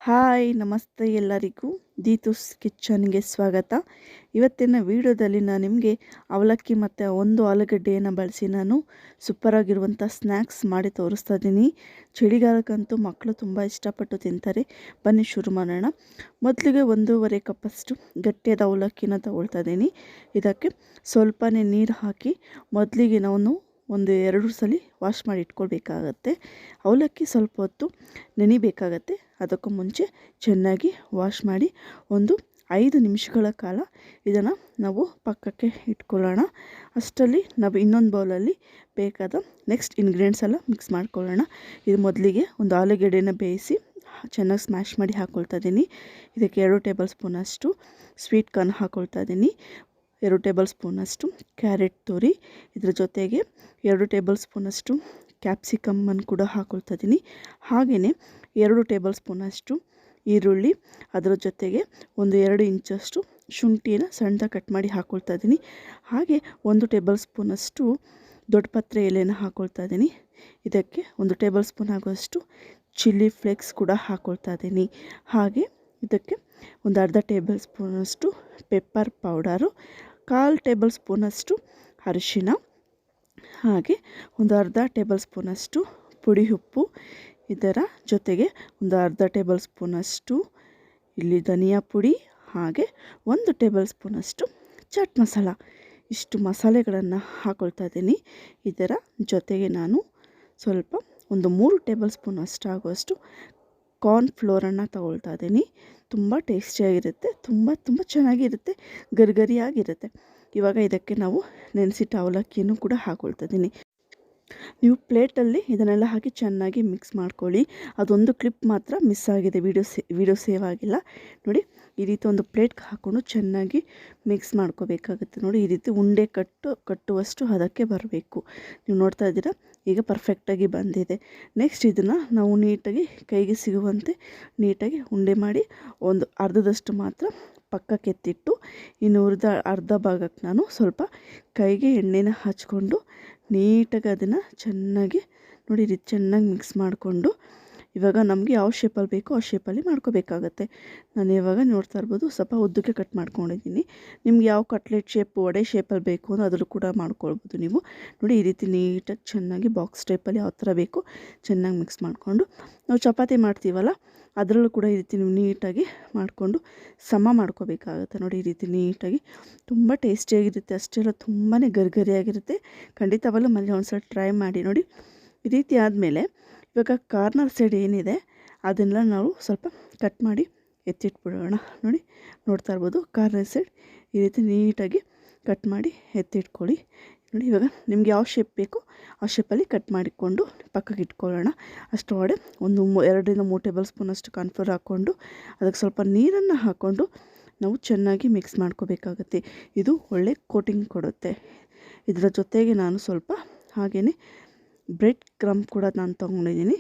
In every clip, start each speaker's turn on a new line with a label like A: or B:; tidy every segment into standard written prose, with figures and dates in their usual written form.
A: Hi ನಮಸ್ತೆ ಎಲ್ಲರಿಗೂ ದೀತೂಸ್ ಕಿಚನ್ಗೆ ಸ್ವಾಗತ. ಇವತ್ತಿನ ವಿಡಿಯೋದಲ್ಲಿ ನಾನು ನಿಮಗೆ ಅವಲಕ್ಕಿ ಮತ್ತು ಒಂದು ಆಲೂಗಡ್ಡೆಯನ್ನು ಬಳಸಿ ನಾನು ಸೂಪರಾಗಿರುವಂಥ ಸ್ನ್ಯಾಕ್ಸ್ ಮಾಡಿ ತೋರಿಸ್ತಾ ಇದ್ದೀನಿ. ಚಳಿಗಾಲಕ್ಕಂತೂ ಮಕ್ಕಳು ತುಂಬ ಇಷ್ಟಪಟ್ಟು ತಿಂತಾರೆ. ಬನ್ನಿ ಶುರು ಮಾಡೋಣ. ಮೊದಲಿಗೆ 1.5 ಕಪ್ಪಷ್ಟು ಗಟ್ಟಿಯಾದ ಅವಲಕ್ಕಿನ ತಗೊಳ್ತಾ ಇದ್ದೀನಿ. ಇದಕ್ಕೆ ಸ್ವಲ್ಪನೇ ನೀರು ಹಾಕಿ ಮೊದಲಿಗೆ ನಾವು ಒಂದು 2 ಸಲ ವಾಶ್ ಮಾಡಿ ಇಟ್ಕೊಳ್ಬೇಕಾಗತ್ತೆ. ಅವಲಕ್ಕಿ ಸ್ವಲ್ಪ ಹೊತ್ತು ನೆನಿಬೇಕಾಗತ್ತೆ. ಅದಕ್ಕೂ ಮುಂಚೆ ಚೆನ್ನಾಗಿ ವಾಶ್ ಮಾಡಿ ಒಂದು 5 ನಿಮಿಷಗಳ ಕಾಲ ಇದನ್ನು ನಾವು ಪಕ್ಕಕ್ಕೆ ಇಟ್ಕೊಳ್ಳೋಣ. ಅಷ್ಟರಲ್ಲಿ ನಾವು ಇನ್ನೊಂದು ಬೌಲಲ್ಲಿ ಬೇಕಾದ ನೆಕ್ಸ್ಟ್ ಇಂಗ್ರೀಡಿಯೆಂಟ್ಸ್ ಎಲ್ಲ ಮಿಕ್ಸ್ ಮಾಡ್ಕೊಳ್ಳೋಣ. ಇದು ಮೊದಲಿಗೆ ಒಂದು ಆಲೂಗೆಡ್ಡೆನ ಬೇಯಿಸಿ ಚೆನ್ನಾಗಿ ಸ್ಮ್ಯಾಶ್ ಮಾಡಿ ಹಾಕ್ಕೊಳ್ತಾ ಇದ್ದೀನಿ. ಇದಕ್ಕೆ 2 ಟೇಬಲ್ ಸ್ಪೂನಷ್ಟು ಸ್ವೀಟ್ ಕಾರ್ನ್ ಹಾಕ್ಕೊಳ್ತಾ ಇದ್ದೀನಿ. 2 ಟೇಬಲ್ ಸ್ಪೂನಷ್ಟು ಕ್ಯಾರೆಟ್ ತುರಿ, ಇದರ ಜೊತೆಗೆ 2 ಟೇಬಲ್ ಸ್ಪೂನಷ್ಟು ಕ್ಯಾಪ್ಸಿಕಮ್ಮನ್ನು ಕೂಡ ಹಾಕ್ಕೊಳ್ತಾ ಇದ್ದೀನಿ. ಹಾಗೆಯೇ 2 ಟೇಬಲ್ ಸ್ಪೂನಷ್ಟು ಈರುಳ್ಳಿ, ಅದರ ಜೊತೆಗೆ ಒಂದು 2 ಇಂಚಷ್ಟು ಶುಂಠಿನ ಸಣ್ಣದಾಗಿ ಕಟ್ ಮಾಡಿ ಹಾಕ್ಕೊಳ್ತಾ ಇದ್ದೀನಿ. ಹಾಗೆ 1 ಟೇಬಲ್ ಸ್ಪೂನಷ್ಟು ದೊಡ್ಡ ಪತ್ರೆ ಎಲೆನ ಹಾಕ್ಕೊಳ್ತಾ ಇದ್ದೀನಿ. ಇದಕ್ಕೆ 1 ಟೇಬಲ್ ಸ್ಪೂನ್ ಆಗುವಷ್ಟು ಚಿಲ್ಲಿ ಫ್ಲೇಕ್ಸ್ ಕೂಡ ಹಾಕ್ಕೊಳ್ತಾ ಇದ್ದೀನಿ. ಹಾಗೆ ಇದಕ್ಕೆ ಒಂದು ಅರ್ಧ ಟೇಬಲ್ ಸ್ಪೂನಷ್ಟು ಪೆಪ್ಪರ್ ಪೌಡರು, 1/4 ಟೇಬಲ್ ಸ್ಪೂನಷ್ಟು ಅರಿಶಿನ, ಹಾಗೆ ಒಂದು ಅರ್ಧ ಟೇಬಲ್ ಸ್ಪೂನಷ್ಟು ಪುಡಿ ಉಪ್ಪು, ಇದರ ಜೊತೆಗೆ ಒಂದು ಅರ್ಧ ಟೇಬಲ್ ಸ್ಪೂನಷ್ಟು ಇಲ್ಲಿ ಧನಿಯಾ ಪುಡಿ, ಹಾಗೆ 1 ಟೇಬಲ್ ಸ್ಪೂನಷ್ಟು ಚಾಟ್ ಮಸಾಲ. ಇಷ್ಟು ಮಸಾಲೆಗಳನ್ನು ಹಾಕ್ಕೊಳ್ತಾ ಇದ್ದೀನಿ. ಇದರ ಜೊತೆಗೆ ನಾನು ಸ್ವಲ್ಪ ಒಂದು 3 ಟೇಬಲ್ ಸ್ಪೂನ್ ಅಷ್ಟಾಗುವಷ್ಟು ಕಾರ್ನ್ ಫ್ಲೋರನ್ನು ತಗೊಳ್ತಾ ಇದ್ದೀನಿ. ತುಂಬ ಟೇಸ್ಟಿಯಾಗಿರುತ್ತೆ, ತುಂಬ ಚೆನ್ನಾಗಿರುತ್ತೆ, ಗರಿಗರಿಯಾಗಿರುತ್ತೆ. ಇವಾಗ ಇದಕ್ಕೆ ನಾವು ನೆನೆಸಿಟ್ಟ ಅವಲಕ್ಕಿಯನ್ನು ಕೂಡ ಹಾಕ್ಕೊಳ್ತಾ ಇದ್ದೀನಿ. ನೀವು ಪ್ಲೇಟಲ್ಲಿ ಇದನ್ನೆಲ್ಲ ಹಾಕಿ ಚೆನ್ನಾಗಿ ಮಿಕ್ಸ್ ಮಾಡ್ಕೊಳ್ಳಿ. ಅದೊಂದು ಕ್ಲಿಪ್ ಮಾತ್ರ ಮಿಸ್ ಆಗಿದೆ, ವಿಡಿಯೋ ಸೇವ್ ಆಗಿಲ್ಲ ನೋಡಿ. ಈ ರೀತಿ ಒಂದು ಪ್ಲೇಟ್ಗೆ ಹಾಕ್ಕೊಂಡು ಚೆನ್ನಾಗಿ ಮಿಕ್ಸ್ ಮಾಡ್ಕೋಬೇಕಾಗುತ್ತೆ. ನೋಡಿ, ಈ ರೀತಿ ಉಂಡೆ ಕಟ್ಟುವಷ್ಟು ಅದಕ್ಕೆ ಬರಬೇಕು. ನೀವು ನೋಡ್ತಾ ಇದ್ದೀರಾ, ಈಗ ಪರ್ಫೆಕ್ಟಾಗಿ ಬಂದಿದೆ. ನೆಕ್ಸ್ಟ್ ಇದನ್ನು ನಾವು ನೀಟಾಗಿ ಕೈಗೆ ಸಿಗುವಂತೆ ನೀಟಾಗಿ ಉಂಡೆ ಮಾಡಿ ಒಂದು ಅರ್ಧದಷ್ಟು ಮಾತ್ರ ಪಕ್ಕಕ್ಕೆ ಎತ್ತಿಟ್ಟು ಇನ್ನು ಅರ್ಧ ಭಾಗಕ್ಕೆ ನಾನು ಸ್ವಲ್ಪ ಕೈಗೆ ಎಣ್ಣೆನ ಹಚ್ಕೊಂಡು ನೀಟಾಗಿ ಅದನ್ನು ಚೆನ್ನಾಗಿ ನೋಡಿ ಚೆನ್ನಾಗಿ ಮಿಕ್ಸ್ ಮಾಡಿಕೊಂಡು ಇವಾಗ ನಮಗೆ ಯಾವ ಶೇಪಲ್ಲಿ ಬೇಕೋ ಆ ಶೇಪಲ್ಲಿ ಮಾಡ್ಕೋಬೇಕಾಗತ್ತೆ. ನಾನು ಇವಾಗ ನೋಡ್ತಾ ಇರ್ಬೋದು ಸ್ವಲ್ಪ ಉದ್ದಕ್ಕೆ ಕಟ್ ಮಾಡ್ಕೊಂಡಿದ್ದೀನಿ. ನಿಮ್ಗೆ ಯಾವ ಕಟ್ಲೆಟ್ ಶೇಪ್, ವಡೆ ಶೇಪಲ್ಲಿ ಬೇಕು ಅನ್ನೋ ಅದ್ರೂ ಕೂಡ ಮಾಡ್ಕೊಳ್ಬೋದು ನೀವು. ನೋಡಿ, ಈ ರೀತಿ ನೀಟಾಗಿ ಚೆನ್ನಾಗಿ ಬಾಕ್ಸ್ ಟೈಪಲ್ಲಿ ಯಾವ ಥರ ಬೇಕು ಚೆನ್ನಾಗಿ ಮಿಕ್ಸ್ ಮಾಡಿಕೊಂಡು ನಾವು ಚಪಾತಿ ಮಾಡ್ತೀವಲ್ಲ ಅದರಲ್ಲೂ ಕೂಡ ಈ ರೀತಿ ನೀವು ನೀಟಾಗಿ ಮಾಡಿಕೊಂಡು ಸಮ ಮಾಡ್ಕೋಬೇಕಾಗುತ್ತೆ. ನೋಡಿ, ಈ ರೀತಿ ನೀಟಾಗಿ ತುಂಬ ಟೇಸ್ಟಿಯಾಗಿರುತ್ತೆ. ಅಷ್ಟೇ ಅಲ್ಲ, ತುಂಬಾ ಗರಿಗರಿಯಾಗಿರುತ್ತೆ. ಖಂಡಿತವಾಗಲೂ ಮನೇಲಿ ಒಂದ್ಸಲ ಟ್ರೈ ಮಾಡಿ ನೋಡಿ. ಈ ರೀತಿ ಆದಮೇಲೆ ಇವಾಗ ಕಾರ್ನರ್ ಸೈಡ್ ಏನಿದೆ ಅದನ್ನೆಲ್ಲ ನಾವು ಸ್ವಲ್ಪ ಕಟ್ ಮಾಡಿ ಎತ್ತಿಟ್ಬಿಡೋಣ. ನೋಡ್ತಾ ಇರ್ಬೋದು, ಕಾರ್ನರ್ ಸೈಡ್ ಈ ರೀತಿ ನೀಟಾಗಿ ಕಟ್ ಮಾಡಿ ಎತ್ತಿಟ್ಕೊಳ್ಳಿ. ನೋಡಿ, ಇವಾಗ ನಿಮ್ಗೆ ಯಾವ ಶೇಪ್ ಬೇಕೋ ಆ ಶೇಪಲ್ಲಿ ಕಟ್ ಮಾಡಿಕೊಂಡು ಪಕ್ಕಕ್ಕೆ ಇಟ್ಕೊಳ್ಳೋಣ. ಅಷ್ಟೊಳಗಡೆ ಒಂದು 2-3 ಟೇಬಲ್ ಸ್ಪೂನಷ್ಟು ಕಾರ್ನ್ಫ್ಲೋರ್ ಹಾಕ್ಕೊಂಡು ಅದಕ್ಕೆ ಸ್ವಲ್ಪ ನೀರನ್ನು ಹಾಕ್ಕೊಂಡು ನಾವು ಚೆನ್ನಾಗಿ ಮಿಕ್ಸ್ ಮಾಡ್ಕೋಬೇಕಾಗತ್ತೆ. ಇದು ಒಳ್ಳೆ ಕೋಟಿಂಗ್ ಕೊಡುತ್ತೆ. ಇದರ ಜೊತೆಗೆ ನಾನು ಸ್ವಲ್ಪ ಹಾಗೆಯೇ ಬ್ರೆಡ್ ಕ್ರಮ್ ಕೂಡ ನಾನು ತೊಗೊಂಡಿದ್ದೀನಿ.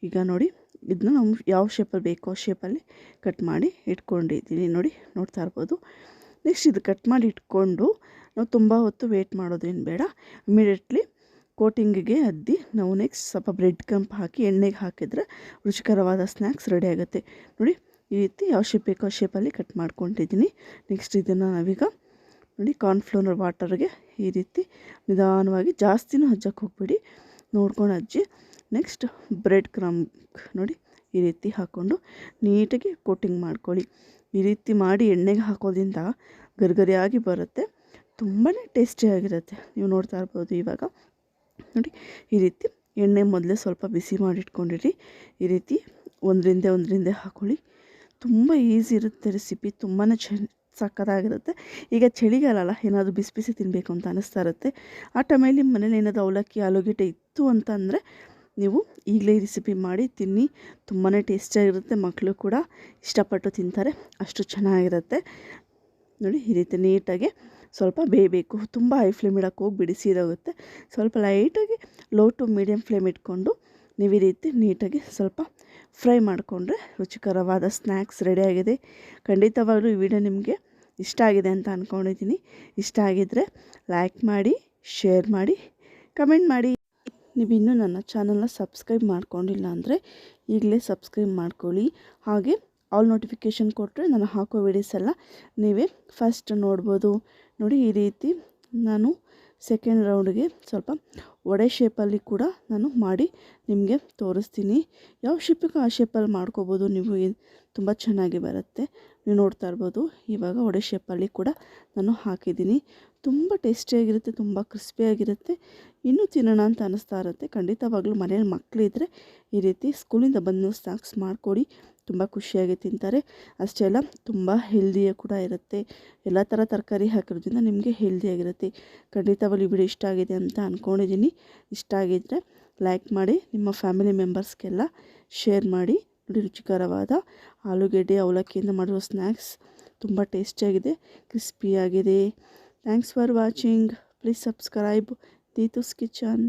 A: ಈಗ ನೋಡಿ, ಇದನ್ನ ನಾವು ಯಾವ ಶೇಪಲ್ಲಿ ಬೇಕೋ ಆ ಶೇಪಲ್ಲಿ ಕಟ್ ಮಾಡಿ ಇಟ್ಕೊಂಡಿದ್ದೀನಿ. ನೋಡ್ತಾ ಇರ್ಬೋದು. ನೆಕ್ಸ್ಟ್ ಇದು ಕಟ್ ಮಾಡಿ ಇಟ್ಕೊಂಡು ನಾವು ತುಂಬ ಹೊತ್ತು ವೇಟ್ ಮಾಡೋದೇನು ಬೇಡ. ಇಮಿಡಿಯೇಟ್ಲಿ ಕೋಟಿಂಗಿಗೆ ಅದ್ದಿ ನಾವು ನೆಕ್ಸ್ಟ್ ಸ್ವಲ್ಪ ಬ್ರೆಡ್ ಕ್ರಮ್ ಹಾಕಿ ಎಣ್ಣೆಗೆ ಹಾಕಿದರೆ ರುಚಿಕರವಾದ ಸ್ನ್ಯಾಕ್ಸ್ ರೆಡಿ ಆಗುತ್ತೆ. ನೋಡಿ, ಈ ರೀತಿ ಯಾವ ಶೇಪ್ ಬೇಕೋ ಆ ಶೇಪಲ್ಲಿ ಕಟ್ ಮಾಡ್ಕೊಂಡಿದ್ದೀನಿ. ನೆಕ್ಸ್ಟ್ ಇದನ್ನು ನಾವೀಗ ನೋಡಿ ಕಾರ್ನ್ಫ್ಲೋರ್ ವಾಟರ್ಗೆ ಈ ರೀತಿ ನಿಧಾನವಾಗಿ, ಜಾಸ್ತಿನೂ ಹಜ್ಜಕ್ಕೆ ಹೋಗ್ಬೇಡಿ, ನೋಡ್ಕೊಂಡು ಹಜ್ಜಿ. ನೆಕ್ಸ್ಟ್ ಬ್ರೆಡ್ ಕ್ರಮ್ ನೋಡಿ ಈ ರೀತಿ ಹಾಕ್ಕೊಂಡು ನೀಟಾಗಿ ಕೋಟಿಂಗ್ ಮಾಡ್ಕೊಳ್ಳಿ. ಈ ರೀತಿ ಮಾಡಿ ಎಣ್ಣೆಗೆ ಹಾಕೋದ್ರಿಂದ ಗರಿಗರಿಯಾಗಿ ಬರುತ್ತೆ, ತುಂಬಾ ಟೇಸ್ಟಿಯಾಗಿರುತ್ತೆ. ನೀವು ನೋಡ್ತಾ ಇರ್ಬೋದು. ಇವಾಗ ನೋಡಿ, ಈ ರೀತಿ ಎಣ್ಣೆ ಮೊದಲೇ ಸ್ವಲ್ಪ ಬಿಸಿ ಮಾಡಿಟ್ಕೊಂಡಿರಿ. ಈ ರೀತಿ ಒಂದರಿಂದ ಹಾಕ್ಕೊಳ್ಳಿ. ತುಂಬ ಈಸಿ ಇರುತ್ತೆ ರೆಸಿಪಿ, ತುಂಬಾ ಸಕ್ಕತ್ತಾಗಿರುತ್ತೆ. ಈಗ ಚಳಿಗಾಲ ಅಲ್ಲ, ಏನಾದರೂ ಬಿಸಿ ಬಿಸಿ ತಿನ್ನಬೇಕು ಅಂತ ಅನ್ನಿಸ್ತಾ ಇರುತ್ತೆ. ಆ ಟೈಮಲ್ಲಿ ನಿಮ್ಮ ಮನೇಲಿ ಏನಾದರೂ ಅವಲಕ್ಕಿ, ಆಲೂಗೆಡ್ಡೆ ಇತ್ತು ಅಂತಂದರೆ ನೀವು ಈಗಲೇ ಈ ರೆಸಿಪಿ ಮಾಡಿ ತಿನ್ನಿ. ತುಂಬಾ ಟೇಸ್ಟಿಯಾಗಿರುತ್ತೆ, ಮಕ್ಕಳು ಕೂಡ ಇಷ್ಟಪಟ್ಟು ತಿಂತಾರೆ, ಅಷ್ಟು ಚೆನ್ನಾಗಿರುತ್ತೆ. ನೋಡಿ, ಈ ರೀತಿ ನೀಟಾಗಿ ಸ್ವಲ್ಪ ಬೇಯಬೇಕು. ತುಂಬ ಹೈ ಫ್ಲೇಮ್ ಇಡೋಕ್ಕೆ ಹೋಗಿ ಸೀದೋಗುತ್ತೆ. ಸ್ವಲ್ಪ ಲೈಟಾಗಿ ಲೋ ಟು ಮೀಡಿಯಮ್ ಫ್ಲೇಮ್ ಇಟ್ಕೊಂಡು ನೀವು ಈ ರೀತಿ ನೀಟಾಗಿ ಸ್ವಲ್ಪ ಫ್ರೈ ಮಾಡಿಕೊಂಡ್ರೆ ರುಚಿಕರವಾದ ಸ್ನ್ಯಾಕ್ಸ್ ರೆಡಿಯಾಗಿದೆ. ಖಂಡಿತವಾಗ್ಲೂ ಈ ವಿಡಿಯೋ ನಿಮಗೆ ಇಷ್ಟ ಆಗಿದೆ ಅಂತ ಅಂದ್ಕೊಂಡಿದ್ದೀನಿ. ಇಷ್ಟ ಆಗಿದ್ದರೆ ಲೈಕ್ ಮಾಡಿ, ಶೇರ್ ಮಾಡಿ, ಕಮೆಂಟ್ ಮಾಡಿ. ನೀವು ಇನ್ನೂ ನನ್ನ ಚಾನಲ್ನ ಸಬ್ಸ್ಕ್ರೈಬ್ ಮಾಡ್ಕೊಂಡಿಲ್ಲ ಅಂದರೆ ಈಗಲೇ ಸಬ್ಸ್ಕ್ರೈಬ್ ಮಾಡ್ಕೊಳ್ಳಿ. ಹಾಗೆ ಆಲ್ ನೋಟಿಫಿಕೇಷನ್ ಕೊಟ್ಟರೆ ನಾನು ಹಾಕೋ ವಿಡಿಯೋಸ್ ಎಲ್ಲ ನೀವೇ ಫಸ್ಟ್ ನೋಡ್ಬೋದು. ನೋಡಿ, ಈ ರೀತಿ ನಾನು ಸೆಕೆಂಡ್ ರೌಂಡ್ಗೆ ಸ್ವಲ್ಪ ವಡೆ ಶೇಪಲ್ಲಿ ಕೂಡ ನಾನು ಮಾಡಿ ನಿಮಗೆ ತೋರಿಸ್ತೀನಿ. ಯಾವ ಶೇಪಿಗೆ ಆ ಶೇಪಲ್ಲಿ ಮಾಡ್ಕೋಬೋದು ನೀವು, ತುಂಬ ಚೆನ್ನಾಗಿ ಬರುತ್ತೆ. ನೀವು ನೋಡ್ತಾ ಇರ್ಬೋದು, ಇವಾಗ ವಡೆ ಶೇಪಲ್ಲಿ ಕೂಡ ನಾನು ಹಾಕಿದ್ದೀನಿ. ತುಂಬ ಟೇಸ್ಟಿಯಾಗಿರುತ್ತೆ, ತುಂಬ ಕ್ರಿಸ್ಪಿಯಾಗಿರುತ್ತೆ. ಇನ್ನೂ ತಿನ್ನೋಣ ಅಂತ ಅನ್ನಿಸ್ತಾ ಇರುತ್ತೆ. ಖಂಡಿತವಾಗ್ಲೂ ಮನೇಲಿ ಮಕ್ಕಳಿದ್ರೆ ಈ ರೀತಿ ಸ್ಕೂಲಿಂದ ಬಂದು ಸ್ನ್ಯಾಕ್ಸ್ ಮಾಡಿಕೊಡಿ, ತುಂಬ ಖುಷಿಯಾಗಿ ತಿಂತಾರೆ. ಅಷ್ಟೇ ಅಲ್ಲ, ತುಂಬ ಹೆಲ್ದಿಯ ಕೂಡ ಇರುತ್ತೆ. ಎಲ್ಲ ಥರ ತರಕಾರಿ ಹಾಕಿರೋದ್ರಿಂದ ನಿಮಗೆ ಹೆಲ್ದಿಯಾಗಿರುತ್ತೆ. ಖಂಡಿತವಾಗ್ಲೂ ಈ ವಿಡಿಯೋ ಇಷ್ಟ ಆಗಿದೆ ಅಂತ ಅಂದ್ಕೊಂಡಿದ್ದೀನಿ. ಇಷ್ಟ ಆಗಿದ್ದರೆ ಲೈಕ್ ಮಾಡಿ, ನಿಮ್ಮ ಫ್ಯಾಮಿಲಿ ಮೆಂಬರ್ಸ್ಗೆಲ್ಲ ಶೇರ್ ಮಾಡಿ. ನೋಡಿ, ರುಚಿಕರವಾದ ಆಲೂಗೆಡ್ಡೆ ಅವಲಕ್ಕಿಯಿಂದ ಮಾಡಿರೋ ಸ್ನ್ಯಾಕ್ಸ್ ತುಂಬ ಟೇಸ್ಟಿಯಾಗಿದೆ, ಕ್ರಿಸ್ಪಿಯಾಗಿದೆ. Thanks for watching. Please subscribe Deethu's kitchen.